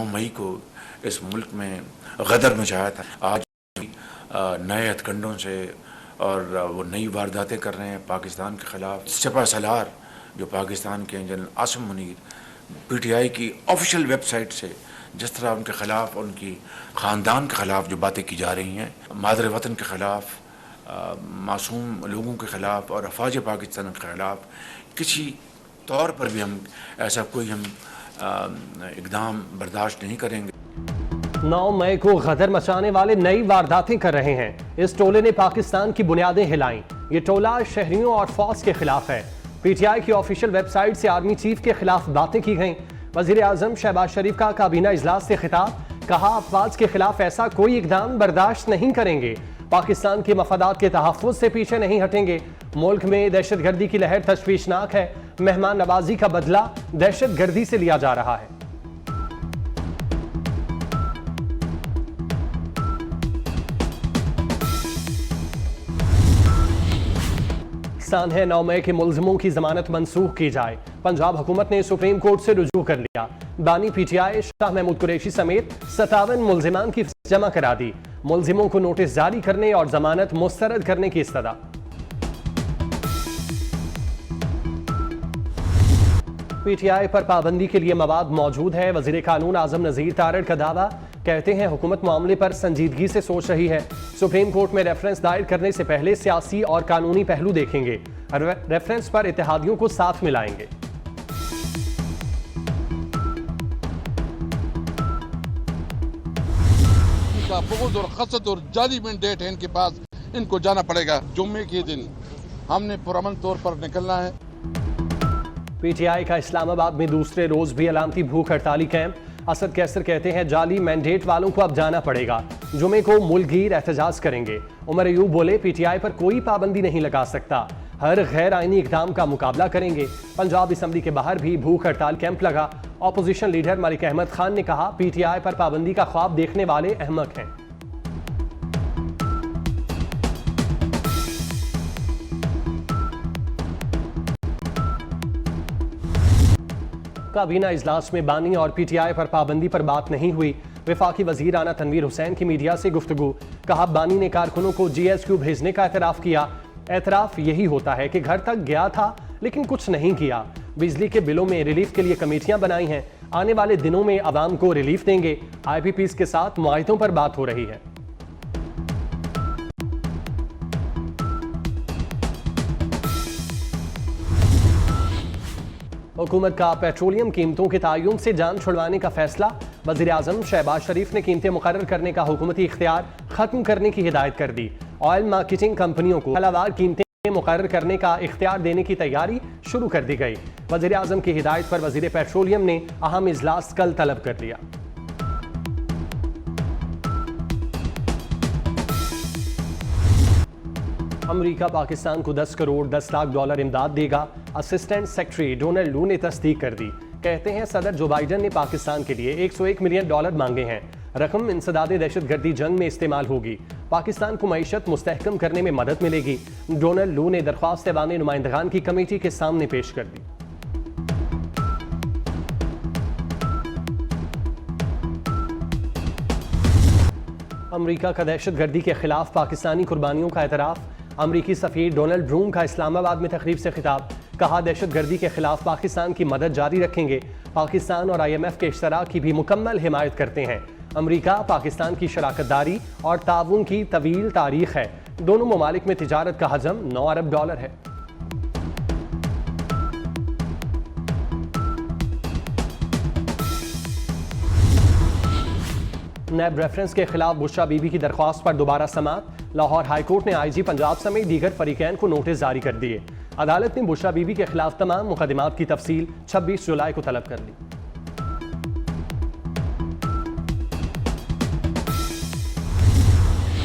9 मई को इस मुल्क में गदर मचाया था। आज नए हथकंडों से और वो नई वारदातें कर रहे हैं पाकिस्तान के ख़िलाफ़। सिपा सलार जो पाकिस्तान के जनरल आसिम मुनीर PTI की ऑफिशियल वेबसाइट से जिस तरह उनके ख़िलाफ़, उनकी ख़ानदान के ख़िलाफ़ जो बातें की जा रही हैं, मादर वतन के ख़िलाफ़, मासूम लोगों के ख़िलाफ़ और अफवाज पाकिस्तान के ख़िलाफ़, किसी तौर पर भी हम ऐसा कोई इक़दाम बर्दाश्त नहीं करेंगे। 9 मई को गदर मचाने वाले नई वारदातें कर रहे हैं। इस टोले ने पाकिस्तान की बुनियादें हिलाईं। ये टोला शहरियों और फौज के खिलाफ है। PTI की ऑफिशियल वेबसाइट से आर्मी चीफ के खिलाफ बातें की गईं। वजीर आजम शहबाज शरीफ का काबीना इजलास से खिताब, कहा अफवाज के खिलाफ ऐसा कोई इकदाम बर्दाश्त नहीं करेंगे। पाकिस्तान के मफादात के तहफ़्फ़ुज़ से पीछे नहीं हटेंगे। मुल्क में दहशत गर्दी की लहर तशवीशनाक है। मेहमान नवाजी का बदला दहशत गर्दी से लिया जा रहा है। पाकिस्तान है 9 मई के मुलजिमों की जमानत मंसूख की जाए। पंजाब हुकूमत ने सुप्रीम कोर्ट से रुजू कर लिया। बानी PTI शाह महमूद कुरैशी समेत 57 मुलजिमान की जमा करा दी। मुलजिमों को नोटिस जारी करने और जमानत मुस्तरद करने की इस्तदा। PTI पर पाबंदी के लिए मवाद मौजूद है। वजीर कानून आजम नजीर तारड़ का दावा, कहते हैं हुकूमत मामले पर संजीदगी से सोच रही है। सुप्रीम कोर्ट में रेफरेंस दायर करने से पहले सियासी और कानूनी पहलू देखेंगे। रेफरेंस पर इत्तेहादियों को साथ मिलाएंगे। बहुत और खसत और जाली मैंडेट है इनके पास, इनको जाना पड़ेगा। जुम्मे के दिन हमने पुरअमन तौर पर निकलना है। PTI का इस्लामाबाद में दूसरे रोज भी अलामती भूख हड़ताली कैंप। असद कैसर कहते हैं जाली मैंडेट वालों को अब जाना पड़ेगा। जुमे को मुल्कगीर एहतजाज करेंगे। उमर अयूब बोले PTI पर कोई पाबंदी नहीं लगा सकता, हर गैर आईनी इकदाम का मुकाबला करेंगे। पंजाब असम्बली के बाहर भी भूख हड़ताल कैंप लगा। ऑपोजिशन लीडर मलिक अहमद खान ने कहा PTI पर पाबंदी का ख्वाब देखने वाले अहमक हैं। काबीना इजलास में बानी और PTI पर पाबंदी पर बात नहीं हुई। वफाकी वजीर आना तनवीर हुसैन की मीडिया से गुफ्तगू, कहा बानी ने कारकुनों को GSQ भेजने का एतराफ़ किया। एतराफ़ यही होता है कि घर तक गया था लेकिन कुछ नहीं किया। बिजली के बिलों में रिलीफ के लिए कमेटियां बनाई हैं। आने वाले दिनों में आवाम को रिलीफ देंगे। IPPs के साथ मुआहिदों पर बात हो रही है। हुकूमत का पेट्रोलियम कीमतों के तयन से जान छुड़वाने का फैसला। वज़ीर आज़म शहबाज शरीफ ने कीमतें मुकर्रर करने का हुकूमती इख्तियार खत्म करने की हिदायत कर दी। ऑयल मार्केटिंग कंपनियों को हलावार कीमतें मुकर्रर करने का इख्तियार देने की तैयारी शुरू कर दी गई। वज़ीर आज़म की हिदायत पर वज़ीर पेट्रोलियम ने अहम इजलास कल तलब कर लिया। अमेरिका पाकिस्तान को 10 करोड़ 10 लाख डॉलर इमदाद देगा। असिस्टेंट सेक्रेटरी डोनाल्ड लू ने तस्दीक कर दी। कहते हैं सदर जो बाइडन ने पाकिस्तान के लिए 101 मिलियन डॉलर मांगे हैं। रकम इंसदादे दहशतगर्दी जंग में इस्तेमाल होगी। पाकिस्तान को मईशत मुस्तहकम करने में मदद मिलेगी। डोनाल्ड लू ने दरख्वास्त ऐवान नुमाइंदगान की कमेटी के सामने पेश कर दी। अमेरिका का दहशतगर्दी के खिलाफ पाकिस्तानी कुर्बानियों का एतराफ़। अमरीकी सफ़ीर डोनाल्ड ब्रूम का इस्लामाबाद में तकरीब से खिताब, कहा दहशतगर्दी के खिलाफ पाकिस्तान की मदद जारी रखेंगे। पाकिस्तान और IMF के इश्तराक की भी मुकम्मल हिमायत करते हैं। अमरीका पाकिस्तान की शराकतदारी और ताउन की तवील तारीख है। दोनों ममालिक में तिजारत का हजम 9 अरब डॉलर है। नैब रेफरेंस के खिलाफ बुशरा बीबी की दरख्वास्त पर दोबारा समाअत। लाहौर हाईकोर्ट ने IG पंजाब समेत दीगर फरीकैन को नोटिस जारी कर दिए। अदालत ने बुशरा बीबी के खिलाफ तमाम मुकदमात की तफसील 26 जुलाई को तलब कर ली।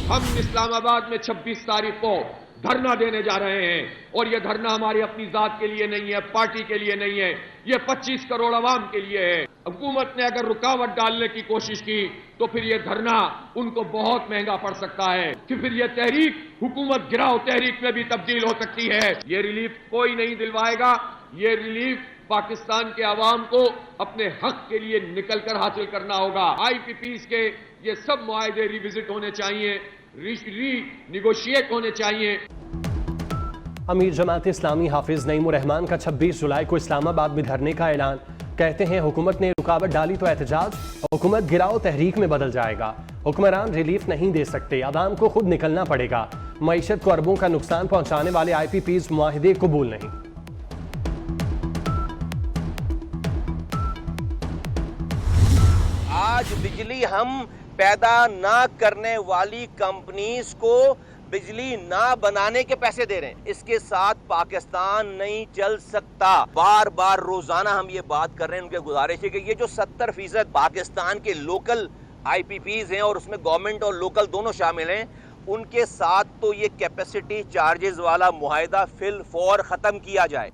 हम इस्लामाबाद में 26 तारीख को धरना देने जा रहे हैं और यह धरना हमारी अपनी जात के लिए नहीं है, पार्टी के लिए नहीं है, यह 25 करोड़ अवाम के लिए है। हुकूमत ने अगर रुकावट डालने की कोशिश की तो फिर यह धरना उनको बहुत महंगा पड़ सकता है कि फिर यह तहरीक हुकूमत गिराओ तहरीक में भी तब्दील हो सकती है। यह रिलीफ कोई नहीं दिलवाएगा, यह रिलीफ पाकिस्तान के अवाम को अपने हक के लिए निकलकर हासिल करना होगा। IPPs के ये सब मुआहदे रिविजिट होने चाहिए, रीनिगोशिएट होने चाहिए। अमीर जमात इस्लामी हाफिज नईमुर रहमान का 26 जुलाई को इस्लामाबाद में धरने का ऐलान। कहते हैं हुकूमत ने रुकावट डाली तो एहतजाज, हुकूमत गिराओ तहरीक में बदल जाएगा। हुक्मरान रिलीफ नहीं दे सकते, आवाम को खुद निकलना पड़ेगा। मईशत को अरबों का नुकसान पहुंचाने वाले IPPs मुआहिदे कबूल नहीं। आज बिजली हम पैदा ना करने वाली कंपनीज को बिजली ना बनाने के पैसे दे रहे हैं। इसके साथ पाकिस्तान नहीं चल सकता। बार बार रोजाना हम ये बात कर रहे हैं। उनके गुजारिश है कि ये जो 70% पाकिस्तान के लोकल IPPs हैं और उसमें गवर्नमेंट और लोकल दोनों शामिल हैं, उनके साथ तो ये कैपेसिटी चार्जेस वाला मुआहिदा फिल फौर खत्म किया जाए।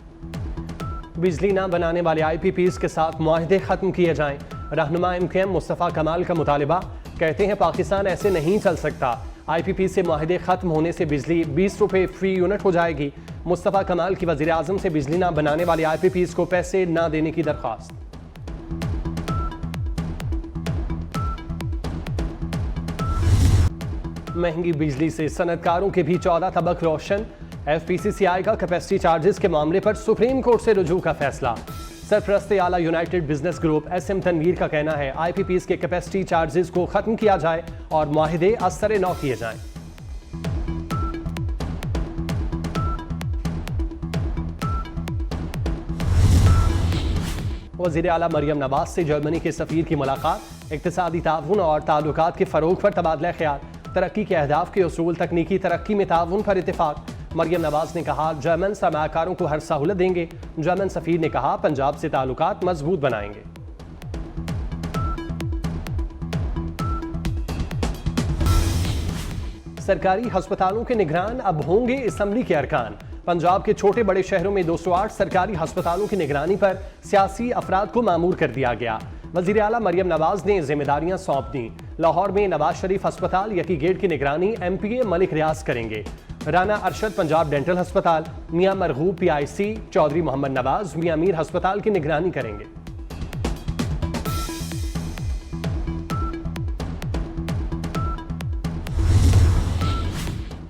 बिजली ना बनाने वाले IPPs के साथ मुआहिदे खत्म किए जाएं। रहनुमा MKM मुस्तफ़ा कमाल का मुतालिबा। कहते हैं पाकिस्तान ऐसे नहीं चल सकता। IPP से मुआहिदे खत्म होने से बिजली 20 रुपये फ्री यूनिट हो जाएगी। मुस्तफ़ा कमाल की वज़ीर आज़म से बिजली ना बनाने वाले IPPs को पैसे ना देने की दरख्वास्त। महंगी बिजली से सनतकारों के भी 14 तबक रोशन। FPCCI का कैपेसिटी चार्जेस के मामले पर सुप्रीम कोर्ट से रुजू का फैसला। सरपरस्ते आला United Business Group SM Tanveer का कहना है IPPs के कैपेसिटी चार्जेस को खत्म किया जाए और मुआहिदे असर नौ किए जाएं। वज़ीर आला मरियम नवाज से जर्मनी के सफ़ीर की मुलाकात। इक़्तिसादी ताउन और ताल्लुकात के फ़रोग़ पर तबादला ख्याल। तरक्की के अहदाफ के उसूल, तकनीकी तरक्की में ताउन पर इत्तेफाक। मरियम नवाज ने कहा जर्मन सरमाकारों को हर सहूलत देंगे। जर्मन सफ़ीर ने कहा पंजाब से ताल्लुकात मजबूत बनाएंगे। सरकारी अस्पतालों के निगरान अब होंगे असम्बली के अरकान। पंजाब के छोटे बड़े शहरों में 208 सरकारी अस्पतालों की निगरानी पर सियासी अफराद को मामूर कर दिया गया। वज़ीर आला मरियम नवाज ने जिम्मेदारियां सौंप दी। लाहौर में नवाज शरीफ अस्पताल यकी गेट की निगरानी MPA मलिक रियाज करेंगे। राना अरशद पंजाब डेंटल अस्पताल, मियां मरगूब PIC, चौधरी मोहम्मद नवाज मियां मीर अस्पताल की निगरानी करेंगे।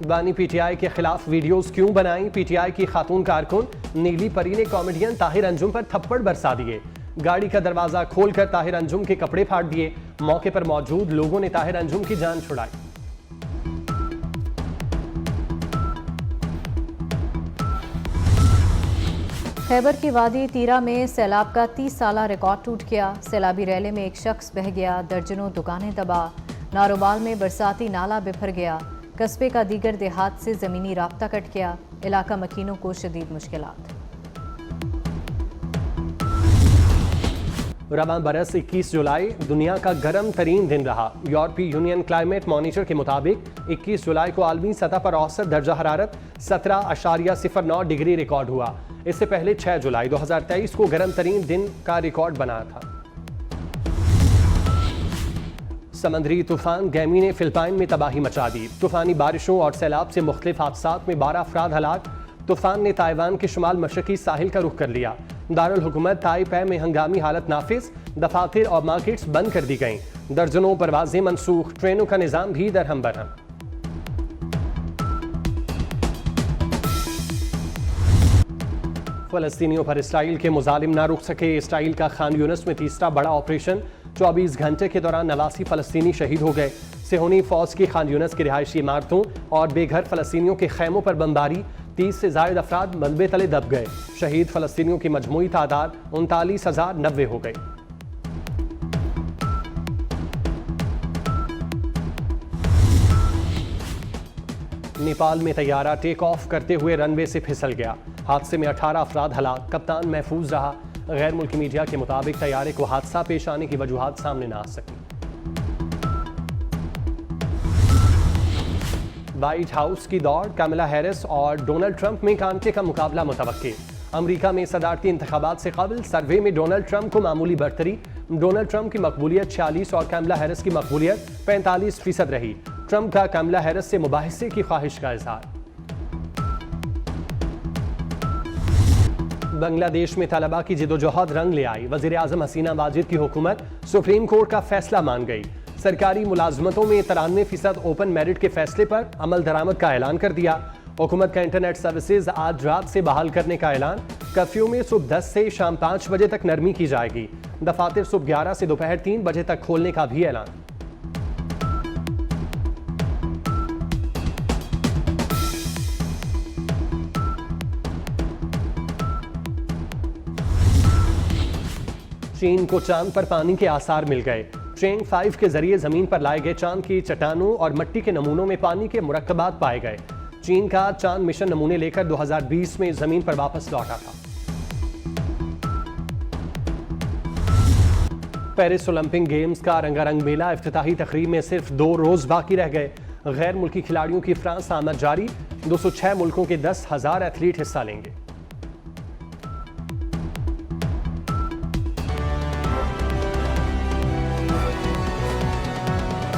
बानी PTI के खिलाफ वीडियोस क्यों बनाई? PTI की खातून कारकुन नीली परी ने कॉमेडियन ताहिर अंजुम पर थप्पड़ बरसा दिए। गाड़ी का दरवाजा खोलकर ताहिर अंजुम के कपड़े फाड़ दिए। मौके पर मौजूद लोगों ने ताहिर अंजुम की जान छुड़ाई। खैबर की वादी तीरा में सैलाब का 30 साला रिकॉर्ड टूट गया। सैलाबी रैले में एक शख्स बह गया, दर्जनों दुकानें तबाह। नारोबाल में बरसाती नाला बिफर गया। कस्बे का दीगर देहात से ज़मीनी राब्ता कट गया। इलाका मकीनों को शदीद मुश्किलात। रवां बरस 21 जुलाई दुनिया का गर्म तरीन दिन रहा। यूरोपीय यूनियन क्लाइमेट मॉनिटर के मुताबिक 21 जुलाई को आलमी सतह पर औसत दर्जा हरारत 17.09 डिग्री रिकॉर्ड हुआ। इससे पहले 6 जुलाई 2023 को गर्म तरीन दिन का रिकॉर्ड बना था। समंदरी तूफान गैमी ने फिलिपाइन में तबाही मचा दी। तूफानी बारिशों और सैलाब से मुख्तलिफ हादसात में 12 अफराद हलाक। तूफान ने ताइवान के शुमाल मशरकी साहिल का रुख कर लिया। दारुल हुकूमत ताइपे में हंगामी हालत नाफिज, दफातर और मार्केट्स बंद कर दी गईं। दर्जनों परवाजें मनसूख, ट्रेनों का निज़ाम भी दरहम बरहम। फ़लस्तीनियों पर इसराइल के मुजालिम ना रुक सके। इसराइल का खान यूनिस में तीसरा बड़ा ऑपरेशन। 24 घंटे के दौरान 89 फ़लस्तीनी शहीद हो गए। सेहूनी फ़ौज की खान यूनिस की रिहायशी इमारतों और बेघर फ़लस्तीनियों के खैमों पर बमबारी। 30 से ज़ायद अफराद मलबे तले दब गए। शहीद फ़लस्तीनियों की मजमूई तादाद 39,090 हो गई। नेपाल में तैयारा टेक ऑफ करते हुए रनवे से फिसल गया। हादसे में 18 अफराद हलाक, कप्तान महफूज रहा। गैर मुल्की मीडिया के मुताबिक तैयारे को हादसा पेश आने की वजूहात सामने न आ सकी। व्हाइट हाउस की दौड़, कमला हैरिस और डोनाल्ड ट्रंप में कांटे का मुकाबला मुतवक्के। अमेरिका में सदारती इंतखाबात से कबल सर्वे में डोनाल्ड ट्रंप को मामूली बढ़तरी। डोनाल्ड ट्रंप की मकबूलियत 46 और कमला हैरिस की मकबूलियत 45% रही। ट्रंप का कमला हैरिस से मुबाहिसे की ख्वाहिश का इजहार। बांग्लादेश में तलबा की जिदोजहद रंग ले आई। वजीर आजम हसीना वाजिद की हुकूमत सुप्रीम कोर्ट का फैसला मान गई। सरकारी मुलाजमतों में 93% ओपन मेरिट के फैसले पर अमल दरामद का ऐलान कर दिया। हुकूमत का इंटरनेट सर्विसेज आज रात से बहाल करने का ऐलान। कर्फ्यू में सुबह 10 से शाम 5 बजे तक नरमी की जाएगी। दफातर सुबह 11 से दोपहर 3 बजे तक खोलने का भी ऐलान। चीन को चांद पर पानी के आसार मिल गए। चेंग 5 के जरिए जमीन पर लाए गए चांद की चट्टानों और मिट्टी के नमूनों में पानी के मुरक्कबात पाए गए। चीन का चांद मिशन नमूने लेकर 2020 में जमीन पर वापस लौटा था। पेरिस ओलंपिक गेम्स का रंगारंग मेला इफ्तिताही तकरीब में सिर्फ 2 रोज बाकी रह गए। गैर मुल्की खिलाड़ियों की फ्रांस आमद जारी। 206 मुल्कों के 10,000 एथलीट हिस्सा लेंगे।